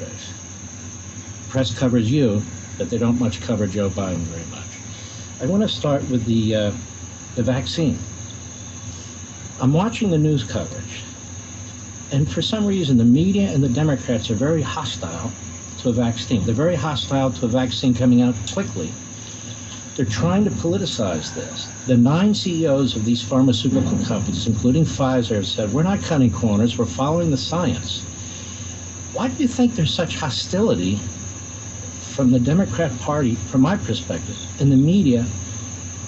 administration. Press covers you, but they don't much cover Joe Biden very much. I want to start with the vaccine. I'm watching the news coverage, and for some reason, the media and the Democrats are very hostile to a vaccine. They're very hostile to a vaccine coming out quickly. They're trying to politicize this. The 9 CEOs of these pharmaceutical companies, including Pfizer, have said, we're not cutting corners, we're following the science. Why do you think there's such hostility from the Democrat Party, from my perspective, in the media,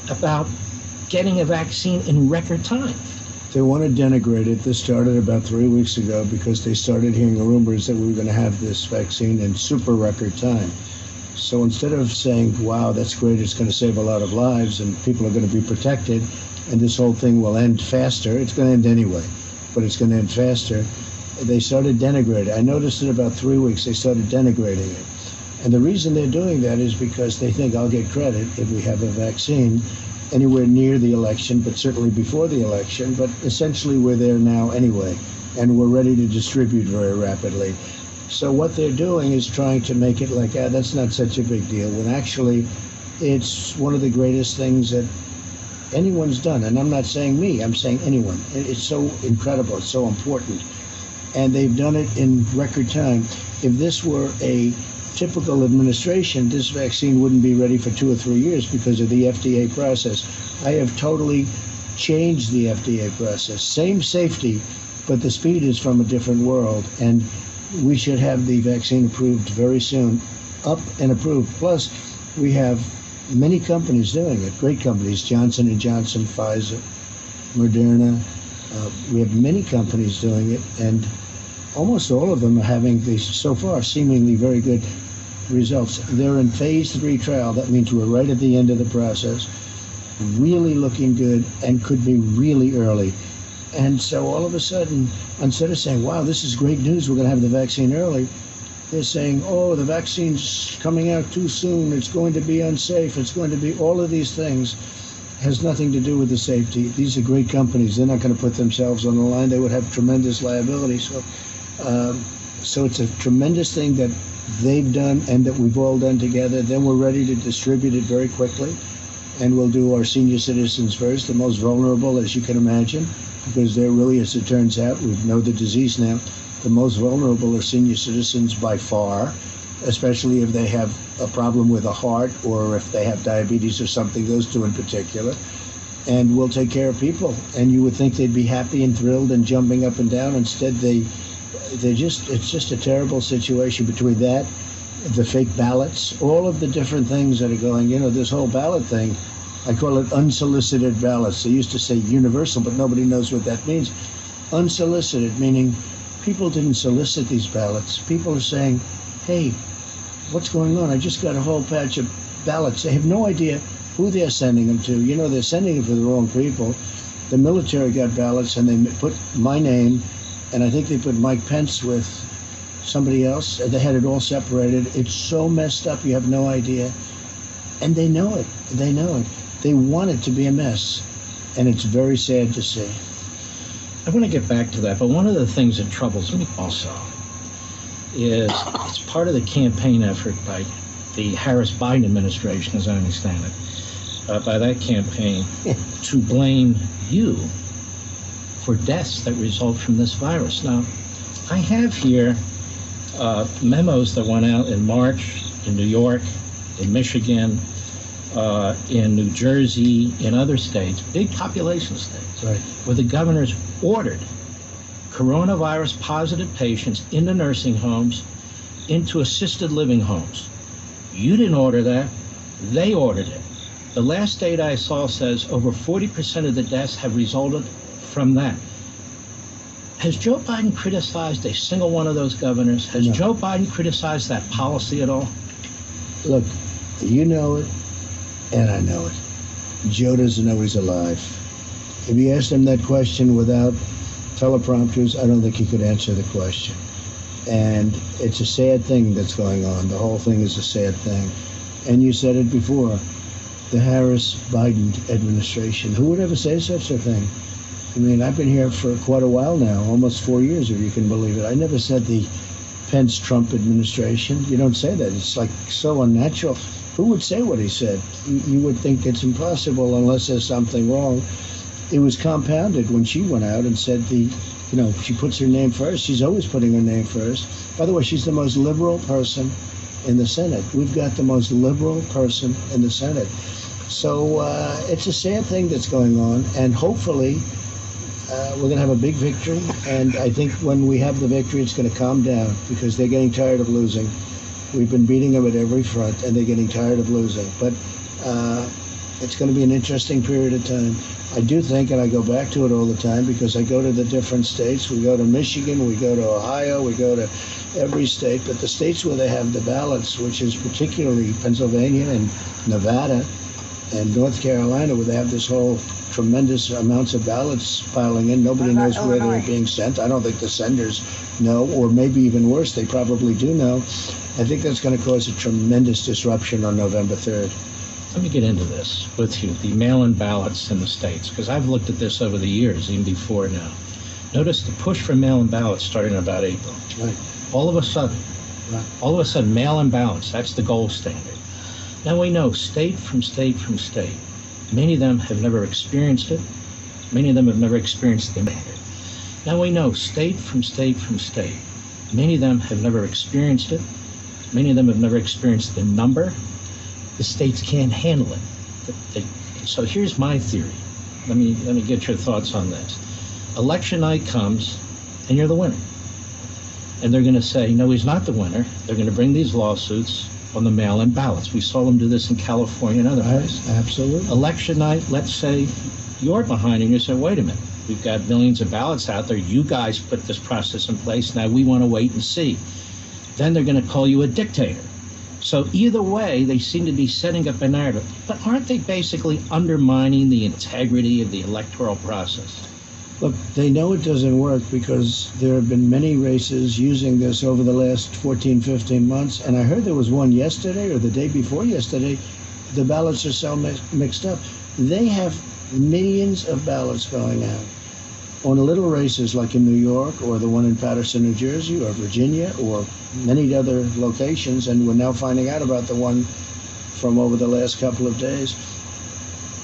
about getting a vaccine in record time? They want to denigrate it. This started about 3 weeks ago because they started hearing rumors that we were going to have this vaccine in super record time. So instead of saying, wow, that's great, it's going to save a lot of lives and people are going to be protected and this whole thing will end faster, it's going to end anyway, but it's going to end faster, they started denigrating. I noticed in about 3 weeks they started denigrating it. And the reason they're doing that is because they think I'll get credit if we have a vaccine anywhere near the election, but certainly before the election. But essentially we're there now anyway, and we're ready to distribute very rapidly. So what they're doing is trying to make it like, that's not such a big deal, when actually it's one of the greatest things that anyone's done. And I'm not saying me, I'm saying anyone. It's so incredible, it's so important. And they've done it in record time. If this were a typical administration, this vaccine wouldn't be ready for 2 or 3 years because of the FDA process. I have totally changed the FDA process. Same safety, but the speed is from a different world. And we should have the vaccine approved very soon, up and approved. Plus, we have many companies doing it, great companies, Johnson & Johnson, Pfizer, Moderna. We have many companies doing it, and almost all of them are having these, so far, seemingly very good results. They're in phase 3 trial. That means we're right at the end of the process, really looking good, and could be really early. And so all of a sudden, instead of saying, wow, this is great news, we're going to have the vaccine early, they're saying, oh, the vaccine's coming out too soon, it's going to be unsafe, it's going to be all of these things. Has nothing to do with the safety. These are great companies. They're not going to put themselves on the line. They would have tremendous liability. So it's a tremendous thing that they've done and that we've all done together. Then we're ready to distribute it very quickly. And we'll do our senior citizens first, the most vulnerable, as you can imagine, because they're really, as it turns out, we know the disease now, the most vulnerable are senior citizens by far, especially if they have a problem with a heart or if they have diabetes or something, those two in particular. And we'll take care of people. And you would think they'd be happy and thrilled and jumping up and down. Instead, it's just a terrible situation between that, the fake ballots, all of the different things that are going, this whole ballot thing, I call it unsolicited ballots. They used to say universal, but nobody knows what that means. Unsolicited, meaning people didn't solicit these ballots. People are saying, hey, what's going on? I just got a whole patch of ballots. They have no idea who they're sending them to. They're sending them to the wrong people. The military got ballots and they put my name, and I think they put Mike Pence with somebody else. They had it all separated. It's so messed up, you have no idea. And they know it. They know it. They want it to be a mess. And it's very sad to see. I want to get back to that, but one of the things that troubles me also is it's part of the campaign effort by the Harris-Biden administration, as I understand it, by that campaign, to blame you for deaths that result from this virus. Now, I have here memos that went out in March in New York, in Michigan, in New Jersey, in other states, big population states, right, where the governors ordered coronavirus positive patients into nursing homes, into assisted living homes. You didn't order that, they ordered it. The last data I saw says over 40% of the deaths have resulted from that. Has Joe Biden criticized a single one of those governors? Has No. Joe Biden criticized that policy at all? Look, you know it, and I know it. Joe doesn't know he's alive. If you asked him that question without teleprompters, I don't think he could answer the question. And it's a sad thing that's going on. The whole thing is a sad thing. And you said it before, the Harris-Biden administration. Who would ever say such a thing? I mean, I've been here for quite a while now, almost 4 years, if you can believe it. I never said the Pence-Trump administration. You don't say that. It's like so unnatural. Who would say what he said? You would think it's impossible unless there's something wrong. It was compounded when she went out and said she puts her name first. She's always putting her name first. By the way, she's the most liberal person in the Senate. We've got the most liberal person in the Senate. So it's a sad thing that's going on, and hopefully we're going to have a big victory. And I think when we have the victory, it's going to calm down because they're getting tired of losing. We've been beating them at every front, and they're getting tired of losing. But it's going to be an interesting period of time. I do think, and I go back to it all the time because I go to the different states. We go to Michigan, we go to Ohio, we go to every state. But the states where they have the ballots, which is particularly Pennsylvania and Nevada and North Carolina, where they have this whole tremendous amounts of ballots piling in. Nobody knows where they're being sent. I don't think the senders know, or maybe even worse, they probably do know. I think that's going to cause a tremendous disruption on November 3rd. Let me get into this with you, the mail-in ballots in the states, because I've looked at this over the years, even before now. Notice the push for mail-in ballots starting in about April. Right. All of a sudden, mail-in ballots, that's the gold standard. Now we know state from state from state, many of them have never experienced it. Many of them have never experienced the standard. Now we know state from state from state, many of them have never experienced it. Many of them have never experienced the number. The states can't handle it. So here's my theory. Let me get your thoughts on this. Election night comes, and you're the winner. And they're going to say, no, he's not the winner. They're going to bring these lawsuits on the mail-in ballots. We saw them do this in California and other places. Absolutely. Election night, let's say you're behind and you say, wait a minute, we've got millions of ballots out there. You guys put this process in place. Now we want to wait and see. Then they're going to call you a dictator. So either way, they seem to be setting up a narrative. But aren't they basically undermining the integrity of the electoral process? Look, they know it doesn't work because there have been many races using this over the last 14, 15 months. And I heard there was one yesterday or the day before yesterday. The ballots are so mixed up. They have millions of ballots going out on little races like in New York or the one in Paterson, New Jersey, or Virginia, or many other locations, and we're now finding out about the one from over the last couple of days.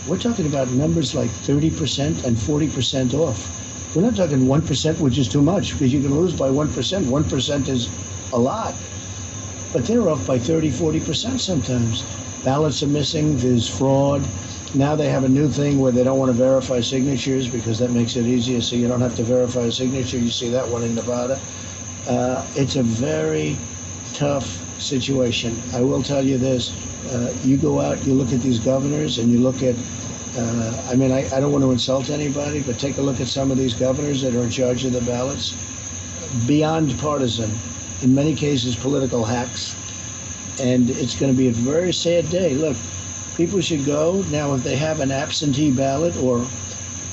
We're talking about numbers like 30% and 40% off. We're not talking 1%, which is too much, because you can lose by 1%. 1% is a lot. But they're off by 30, 40% sometimes. Ballots are missing, there's fraud. Now they have a new thing where they don't want to verify signatures because that makes it easier, so you don't have to verify a signature. You see that one in Nevada. It's a very tough situation. I will tell you this. You go out, you look at these governors, and you look at, I don't want to insult anybody, but take a look at some of these governors that are in charge of the ballots. Beyond partisan, in many cases political hacks. And it's going to be a very sad day. Look, people should go. Now, if they have an absentee ballot or,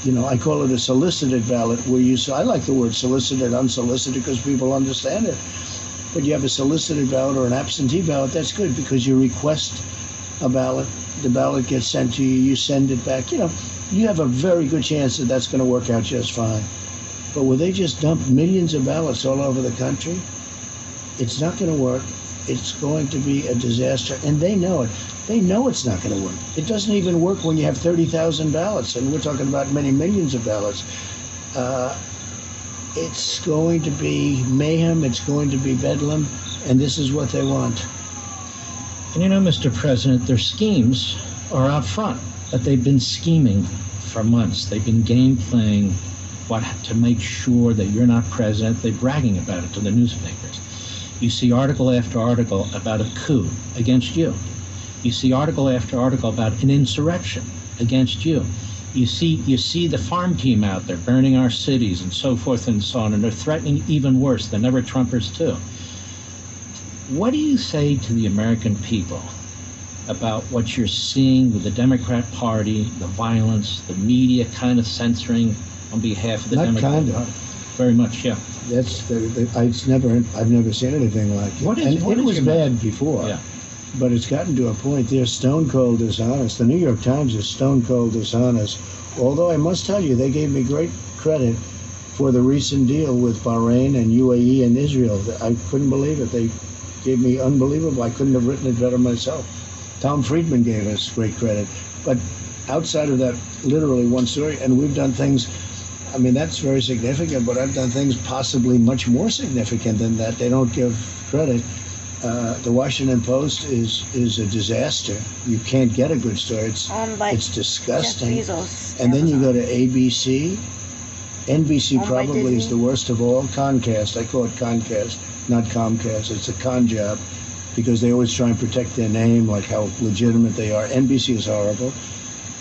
I call it a solicited ballot, where I like the word solicited, unsolicited, because people understand it. But you have a solicited ballot or an absentee ballot, that's good because you request a ballot. The ballot gets sent to you. You send it back. You have a very good chance that that's going to work out just fine. But where they just dump millions of ballots all over the country, it's not going to work. It's going to be a disaster, and they know it. They know it's not going to work. It doesn't even work when you have 30,000 ballots, and we're talking about many millions of ballots. It's going to be mayhem. It's going to be bedlam, and this is what they want. And Mr. President, their schemes are out front, but they've been scheming for months. They've been game playing to make sure that you're not president. They're bragging about it to the newspapers. You see article after article about a coup against you. You see article after article about an insurrection against you. You see the farm team out there burning our cities and so forth and so on, and they're threatening even worse, the never-Trumpers too. What do you say to the American people about what you're seeing with the Democrat Party, the violence, the media kind of censoring on behalf of the Democrat Party? Very much, yeah. I've never seen anything like it. It was bad before, yeah. But it's gotten to a point. They're stone cold dishonest. The New York Times is stone cold dishonest. Although I must tell you, they gave me great credit for the recent deal with Bahrain and UAE and Israel. I couldn't believe it. They gave me unbelievable. I couldn't have written it better myself. Tom Friedman gave us great credit. But outside of that, literally one story, and we've done things, I mean, that's very significant, but I've done things possibly much more significant than that. They don't give credit. The Washington Post is a disaster. You can't get a good story. It's disgusting. And then you go to ABC. NBC probably is the worst of all. Comcast, I call it Comcast, not Comcast. It's a con job because they always try and protect their name, like how legitimate they are. NBC is horrible.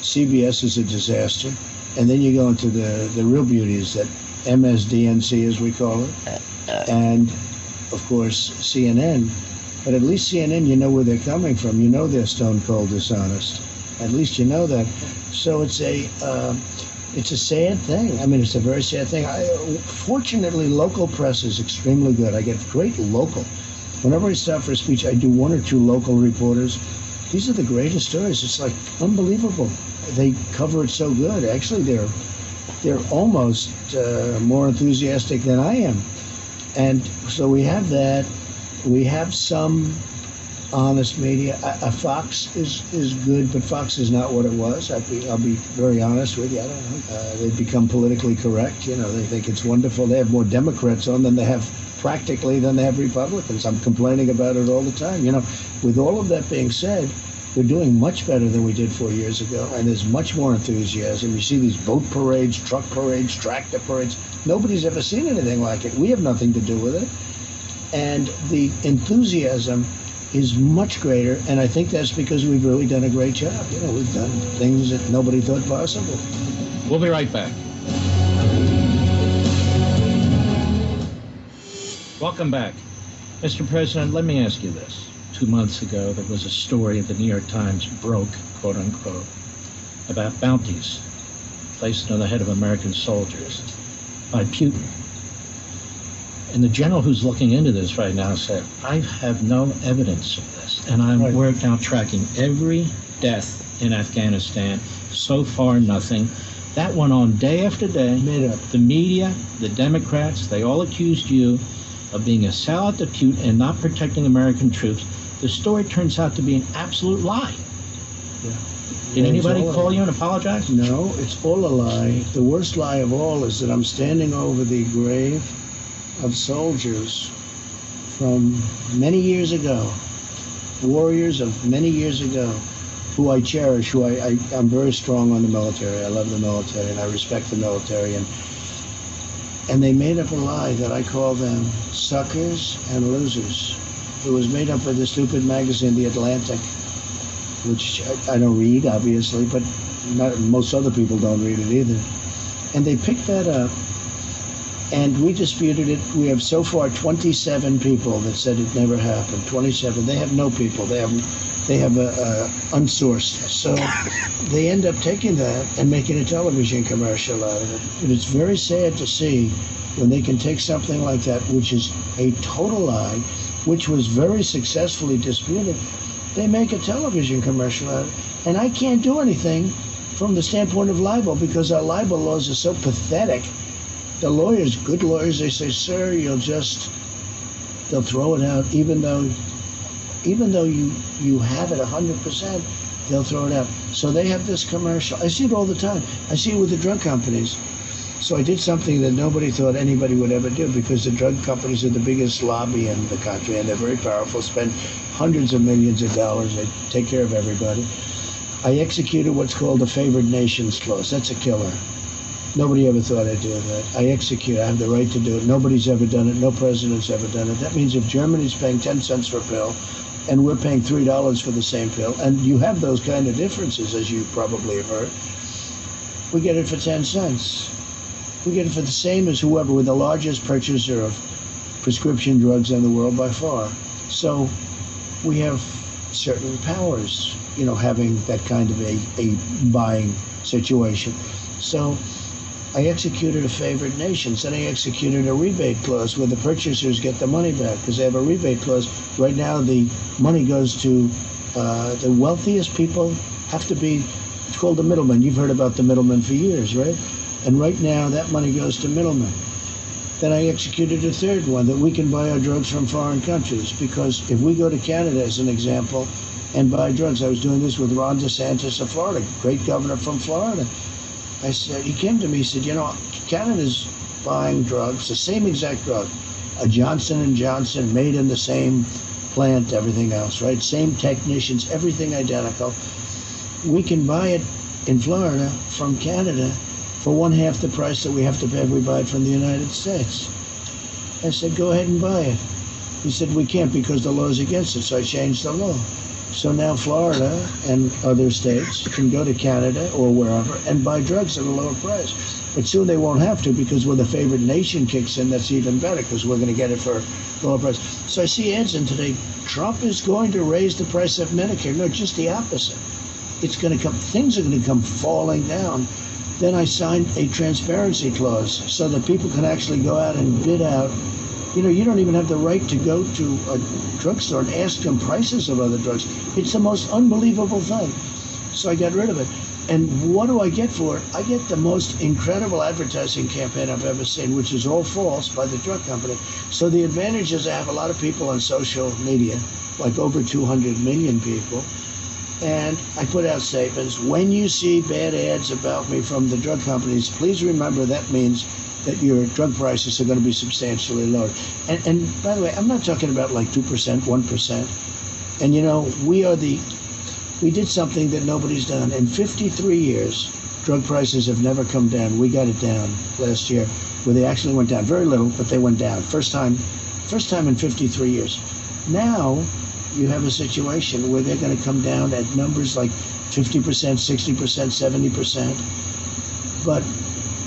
CBS is a disaster. And then you go into the real beauties, that MSDNC, as we call it, and, of course, CNN. But at least CNN, you know where they're coming from. You know they're stone cold dishonest. At least you know that. So it's a sad thing. I mean, it's a very sad thing. Fortunately, local press is extremely good. I get great local. Whenever I stop for a speech, I do one or two local reporters. These are the greatest stories. It's like unbelievable. They cover it so good. Actually, they're almost more enthusiastic than I am. And so we have that. We have some honest media. Fox is good, but Fox is not what it was. I'll be very honest with you. I don't know. They've become politically correct. You know, they think it's wonderful. They have more Democrats on than they have Republicans. I'm complaining about it all the time. You know, with all of that being said, we're doing much better than we did 4 years ago, and there's much more enthusiasm. You see these boat parades, truck parades, tractor parades. Nobody's ever seen anything like it. We have nothing to do with it. And the enthusiasm is much greater, and I think that's because we've really done a great job. You know, we've done things that nobody thought possible. We'll be right back. Welcome back. Mr. President, let me ask you this. 2 months ago, there was a story the New York Times broke, quote unquote, about bounties placed on the head of American soldiers by Putin. And the general who's looking into this right now said, I have no evidence of this. And we're now tracking every death in Afghanistan. So far, nothing. That went on day after day. Made up. The media, the Democrats, they all accused you of being a sellout to Putin and not protecting American troops. The story turns out to be an absolute lie. Yeah. Did anybody call you and apologize? No, it's all a lie. The worst lie of all is that I'm standing over the grave of soldiers from many years ago, warriors of many years ago, who I cherish, I'm very strong on the military. I love the military and I respect the military. And they made up a lie that I call them suckers and losers. It was made up by the stupid magazine, The Atlantic, which I don't read, obviously, but most other people don't read it either. And they picked that up, and we disputed it. We have so far 27 people that said it never happened. 27. They have no people. They have unsourced. So they end up taking that and making a television commercial out of it. And it's very sad to see when they can take something like that, which is a total lie, which was very successfully disputed. They make a television commercial out of it. And I can't do anything from the standpoint of libel because our libel laws are so pathetic. The lawyers, good lawyers, they say, sir, they'll throw it out even though you have it 100%, they'll throw it out. So they have this commercial. I see it all the time. I see it with the drug companies. So I did something that nobody thought anybody would ever do because the drug companies are the biggest lobby in the country and they're very powerful, spend hundreds of millions of dollars. They take care of everybody. I executed what's called a favored nations clause. That's a killer. Nobody ever thought I'd do that. I execute. I have the right to do it. Nobody's ever done it. No president's ever done it. That means if Germany's paying 10 cents for a pill and we're paying $3 for the same pill, and you have those kind of differences, as you probably have heard, we get it for 10 cents. We get it for the same as whoever. We're the largest purchaser of prescription drugs in the world by far. So we have certain powers, having that kind of a buying situation. So I executed a favored nations, and I executed a rebate clause where the purchasers get the money back because they have a rebate clause. Right now, the money goes to the wealthiest people have to be, it's called the middleman. You've heard about the middleman for years, right? And right now, that money goes to middlemen. Then I executed a third one, that we can buy our drugs from foreign countries. Because if we go to Canada, as an example, and buy drugs, I was doing this with Ron DeSantis of Florida, great governor from Florida. I said, he came to me, he said, you know, Canada's buying drugs, the same exact drug, a Johnson & Johnson, made in the same plant, everything else, right? Same technicians, everything identical. We can buy it in Florida from Canada for 1/2 the price that we have to pay if we buy it from the United States. I said, go ahead and buy it. He said, we can't because the law is against it. So I changed the law. So now Florida and other states can go to Canada or wherever and buy drugs at a lower price. But soon they won't have to, because when the favored nation kicks in, that's even better, because we're going to get it for a lower price. So I see ads in today, Trump is going to raise the price of Medicare. No, just the opposite. It's going to come, things are going to come falling down. Then I signed a transparency clause so that people can actually go out and bid out. You know, you don't even have the right to go to a drugstore and ask them prices of other drugs. It's the most unbelievable thing. So I got rid of it. And what do I get for it? I get the most incredible advertising campaign I've ever seen, which is all false, by the drug company. So the advantage is I have a lot of people on social media, like over 200 million people. And I put out statements. When you see bad ads about me from the drug companies, please remember that means that your drug prices are going to be substantially lower. And by the way, I'm not talking about like 2%, 1%. And you know, we did something that nobody's done. In 53 years, drug prices have never come down. We got it down last year, where they actually went down. Very little, but they went down. First time in 53 years. Now, you have a situation where they're going to come down at numbers like 50%, 60%, 70%. But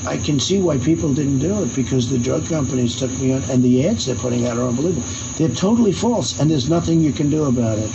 I can see why people didn't do it, because the drug companies took me on, and the ads they're putting out are unbelievable. They're totally false, and there's nothing you can do about it.